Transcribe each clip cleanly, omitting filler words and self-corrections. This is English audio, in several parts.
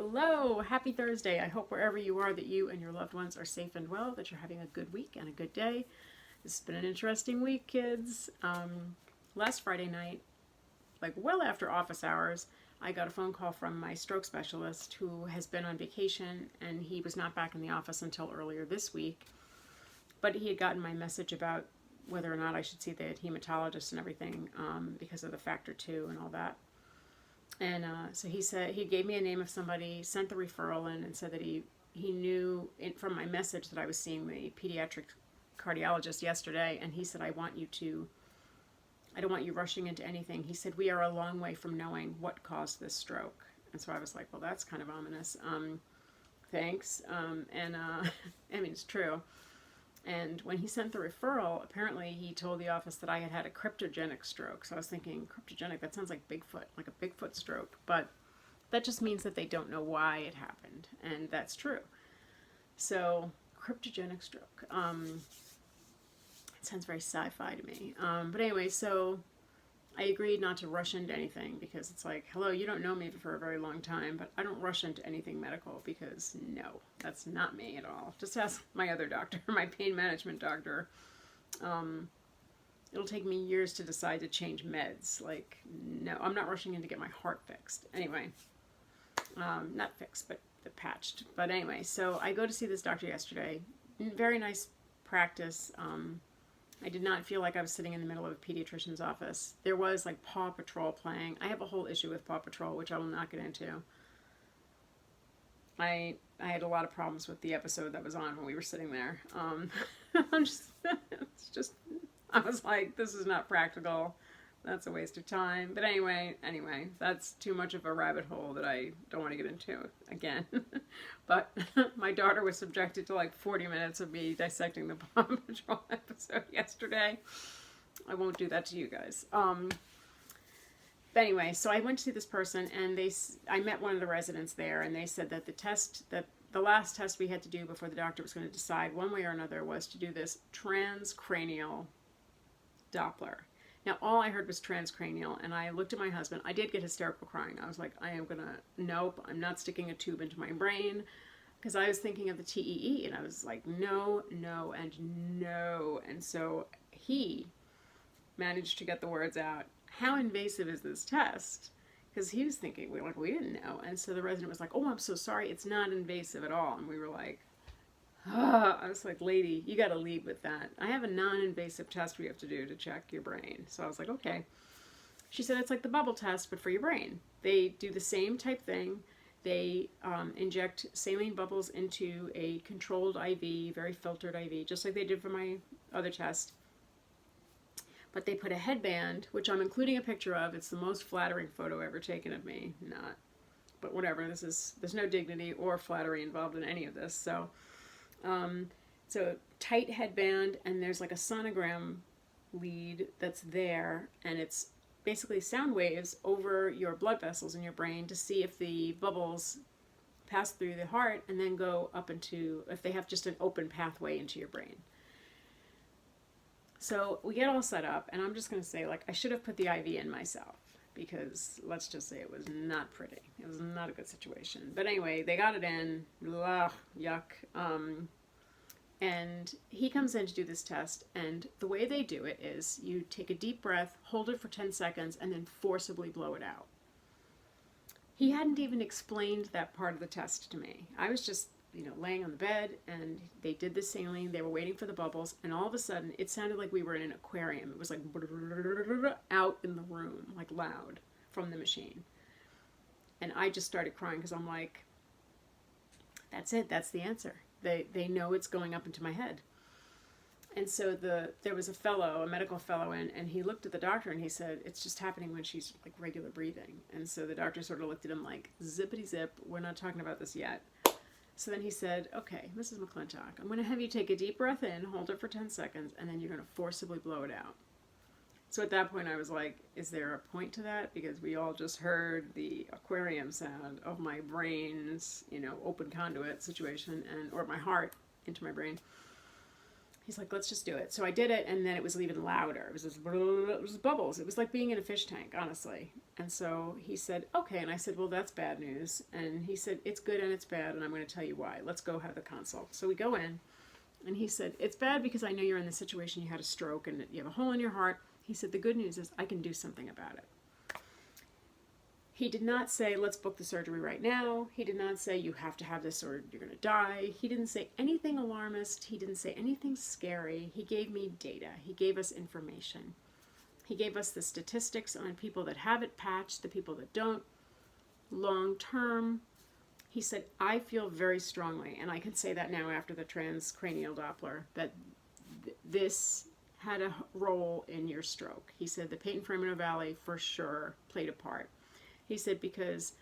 Hello, happy Thursday. I hope wherever you are that you and your loved ones are safe and well, that you're having a good week and a good day. This has been an interesting week, kids. Last Friday night, like well after office hours, I got a phone call from my stroke specialist who has been on vacation and he was not back in the office until earlier this week. But he had gotten my message about whether or not I should see the hematologist and everything because of the factor 2 and all that. And so he said, he gave me a name of somebody, sent the referral in, and said that he knew from my message that I was seeing the pediatric cardiologist yesterday, and he said, I don't want you rushing into anything. He said, we are a long way from knowing what caused this stroke. And so I was like, well, that's kind of ominous. Thanks. I mean, it's true. And when he sent the referral, apparently he told the office that I had had a cryptogenic stroke. So I was thinking, cryptogenic, that sounds like Bigfoot, like a Bigfoot stroke. But that just means that they don't know why it happened. And that's true. So, cryptogenic stroke. It sounds very sci-fi to me. But anyway, so I agreed not to rush into anything because it's like, hello, you don't know me for a very long time, but I don't rush into anything medical because no, that's not me at all. Just ask my other doctor, my pain management doctor. It'll take me years to decide to change meds. Like, no, I'm not rushing in to get my heart fixed. Anyway, not fixed, but patched. But anyway, so I go to see this doctor yesterday. Very nice practice. I did not feel like I was sitting in the middle of a pediatrician's office. There was like Paw Patrol playing. I have a whole issue with Paw Patrol, which I will not get into. I had a lot of problems with the episode that was on when we were sitting there. I was like, this is not practical. That's a waste of time. But anyway, that's too much of a rabbit hole that I don't want to get into again. But my daughter was subjected to like 40 minutes of me dissecting the Paw Patrol episode yesterday. I won't do that to you guys. But anyway, so I went to see this person and I met one of the residents there and they said that the last test we had to do before the doctor was going to decide one way or another was to do this transcranial Doppler. Now, all I heard was transcranial, and I looked at my husband. I did get hysterical crying. I was like, nope, I'm not sticking a tube into my brain, because I was thinking of the TEE, and I was like, no, no, and no. And so he managed to get the words out, how invasive is this test? Because he was thinking, we didn't know. And so the resident was like, oh, I'm so sorry, it's not invasive at all. And we were like, I was like, lady, you got to lead with that. I have a non-invasive test we have to do to check your brain. So I was like, okay. She said, it's like the bubble test, but for your brain. They do the same type thing. They inject saline bubbles into a controlled IV, very filtered IV, just like they did for my other test. But they put a headband, which I'm including a picture of. It's the most flattering photo ever taken of me. Not. But whatever, there's no dignity or flattery involved in any of this. So tight headband, and there's like a sonogram lead that's there, and it's basically sound waves over your blood vessels in your brain to see if the bubbles pass through the heart and then go up into, if they have just an open pathway into your brain. So we get all set up, and I'm just going to say, like, I should have put the IV in myself, because let's just say it was not pretty. It was not a good situation. But anyway, they got it in. Ugh, yuck. And he comes in to do this test, and the way they do it is you take a deep breath, hold it for 10 seconds, and then forcibly blow it out. He hadn't even explained that part of the test to me. I was just, laying on the bed, and they did the saline. They were waiting for the bubbles, and all of a sudden, it sounded like we were in an aquarium. It was like out in the room, like loud, from the machine. And I just started crying because I'm like, that's it. That's the answer. They know it's going up into my head. And so there was a medical fellow and he looked at the doctor and he said, it's just happening when she's like regular breathing. And so the doctor sort of looked at him like, zippity zip, we're not talking about this yet. So then he said, okay, Mrs. McClintock, I'm going to have you take a deep breath in, hold it for 10 seconds, and then you're going to forcibly blow it out. So at that point I was like, is there a point to that? Because we all just heard the aquarium sound of my brain's, open conduit situation, or my heart into my brain. he's like, let's just do it. So I did it, and then it was even louder. It was just, it was bubbles. It was like being in a fish tank, honestly. And so he said, okay. And I said, well, that's bad news. And he said, it's good and it's bad, and I'm going to tell you why. Let's go have the consult. So we go in, and he said, it's bad because I know you're in the situation, you had a stroke, and you have a hole in your heart. He said, the good news is I can do something about it. He did not say, let's book the surgery right now. He did not say, you have to have this or you're going to die. He didn't say anything alarmist. He didn't say anything scary. He gave me data. He gave us information. He gave us the statistics on people that have it patched, the people that don't, long term. He said, I feel very strongly, and I can say that now after the transcranial Doppler, that this had a role in your stroke. He said the patent foramen ovale for sure played a part. He said because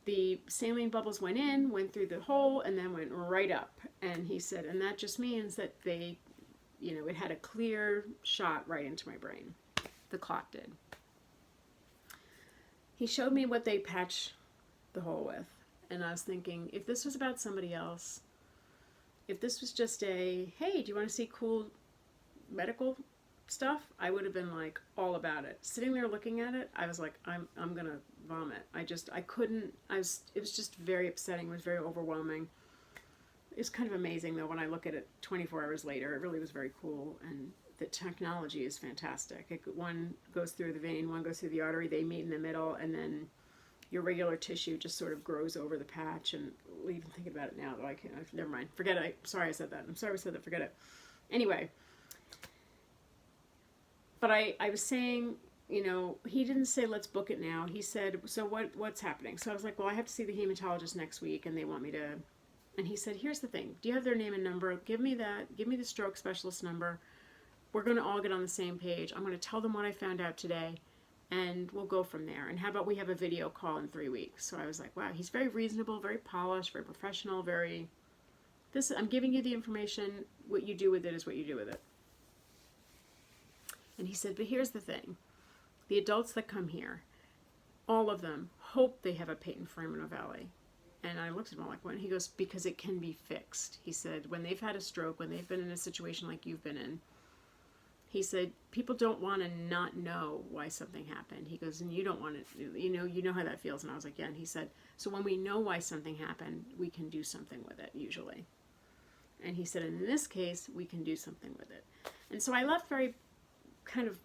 the saline bubbles went in, went through the hole, and then went right up. And he said, and that just means that they, it had a clear shot right into my brain. The clot did. He showed me what they patch the hole with. And I was thinking, if this was about somebody else, if this was just a, hey, do you want to see cool medical stuff, I would have been like all about it. Sitting there looking at it, I was like, I'm gonna vomit. I couldn't. It was just very upsetting. It was very overwhelming. It's kind of amazing though when I look at it 24 hours later. It really was very cool, and the technology is fantastic. One goes through the vein, one goes through the artery. They meet in the middle, and then your regular tissue just sort of grows over the patch. And even thinking about it now, though, I can't. Never mind. Forget it. Sorry I said that. I'm sorry I said that. Forget it. Anyway. But I was saying, he didn't say, let's book it now. He said, so what's happening? So I was like, well, I have to see the hematologist next week, and they want me to. And he said, here's the thing. Do you have their name and number? Give me that. Give me the stroke specialist number. We're going to all get on the same page. I'm going to tell them what I found out today, and we'll go from there. And how about we have a video call in 3 weeks? So I was like, wow, he's very reasonable, very polished, very professional, I'm giving you the information. What you do with it is what you do with it. And he said, but here's the thing. The adults that come here, all of them hope they have a patent foramen ovale. And I looked at him like, when? He goes, because it can be fixed. He said, when they've had a stroke, when they've been in a situation like you've been in, he said, people don't want to not know why something happened. He goes, and you don't want to, you know how that feels. And I was like, yeah. And he said, so when we know why something happened, we can do something with it, usually. And he said, in this case, we can do something with it. And so I left very kind of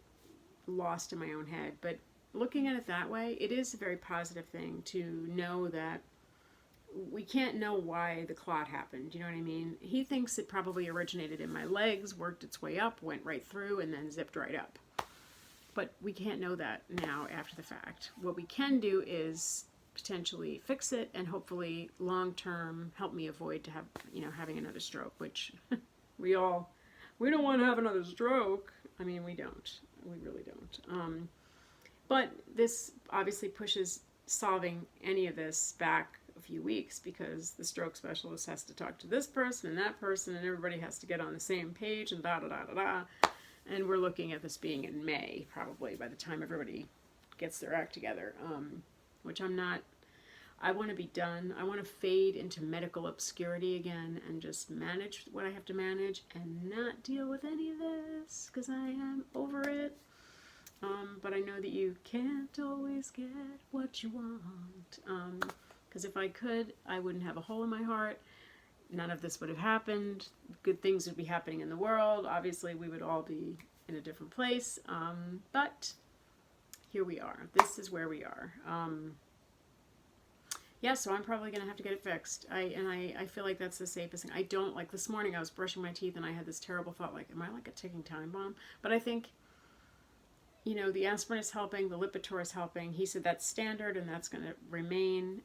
lost in my own head, but looking at it that way, it is a very positive thing to know that we can't know why the clot happened. You know what I mean? He thinks it probably originated in my legs, worked its way up, went right through, and then zipped right up. But we can't know that now after the fact. What we can do is potentially fix it and hopefully long term help me avoid to have, having another stroke, which we don't want to have another stroke. I mean, we don't. We really don't. But this obviously pushes solving any of this back a few weeks because the stroke specialist has to talk to this person and that person, and everybody has to get on the same page and da-da-da-da-da. And we're looking at this being in May, probably, by the time everybody gets their act together, which I'm not. I want to be done. I want to fade into medical obscurity again and just manage what I have to manage and not deal with any of this because I am over it. But I know that you can't always get what you want. Because if I could, I wouldn't have a hole in my heart. None of this would have happened. Good things would be happening in the world. Obviously, we would all be in a different place. But here we are. This is where we are. Yeah, so I'm probably going to have to get it fixed. I feel like that's the safest thing. I don't, like this morning I was brushing my teeth and I had this terrible thought, like, am I like a ticking time bomb? But I think, the aspirin is helping, the Lipitor is helping. He said that's standard and that's going to remain.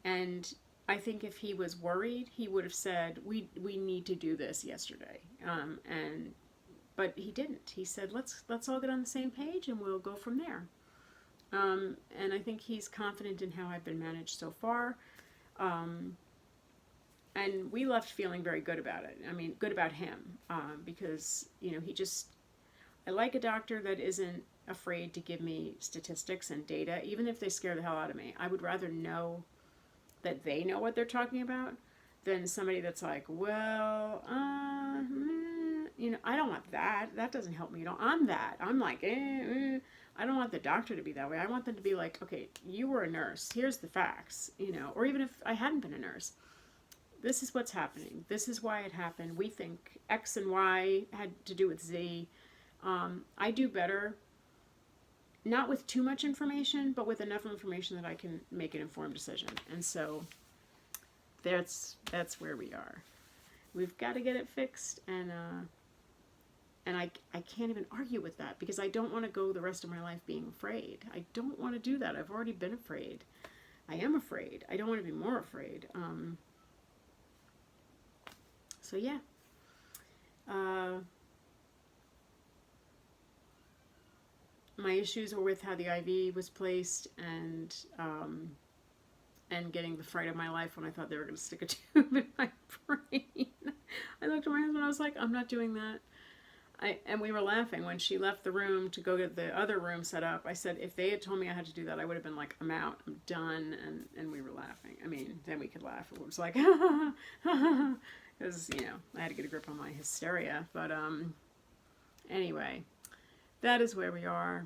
And I think if he was worried, he would have said, we need to do this yesterday. But he didn't. He said, let's all get on the same page and we'll go from there. And I think he's confident in how I've been managed so far. And we left feeling very good about it. I mean, good about him. Because, I like a doctor that isn't afraid to give me statistics and data, even if they scare the hell out of me. I would rather know that they know what they're talking about than somebody that's like, well, you know, I don't want that. That doesn't help me at all. I'm that. I'm like, I don't want the doctor to be that way. I want them to be like, okay, you were a nurse. Here's the facts, you know, or even if I hadn't been a nurse, this is what's happening. This is why it happened. We think X and Y had to do with Z. I do better, not with too much information, but with enough information that I can make an informed decision. And so that's where we are. We've got to get it fixed, and I can't even argue with that because I don't want to go the rest of my life being afraid. I don't want to do that. I've already been afraid. I am afraid. I don't want to be more afraid. So yeah. My issues were with how the IV was placed and getting the fright of my life when I thought they were going to stick a tube in my brain. I looked at my husband and I was like, I'm not doing that. And we were laughing when she left the room to go get the other room set up. I said, if they had told me I had to do that, I would have been like, I'm out, I'm done. And we were laughing. I mean, then we could laugh. It was like, because, you know, I had to get a grip on my hysteria. But anyway, that is where we are.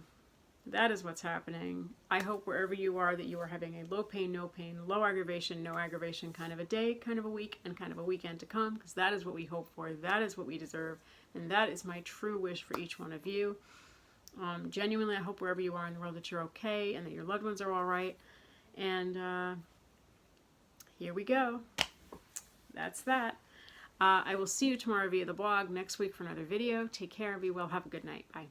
That is what's happening. I hope wherever you are that you are having a low pain, no pain, low aggravation, no aggravation kind of a day, kind of a week, and kind of a weekend to come, because that is what we hope for. That is what we deserve. And that is my true wish for each one of you. Genuinely, I hope wherever you are in the world that you're okay and that your loved ones are all right. And here we go. That's that. I will see you tomorrow via the blog, next week for another video. Take care, be well, have a good night. Bye.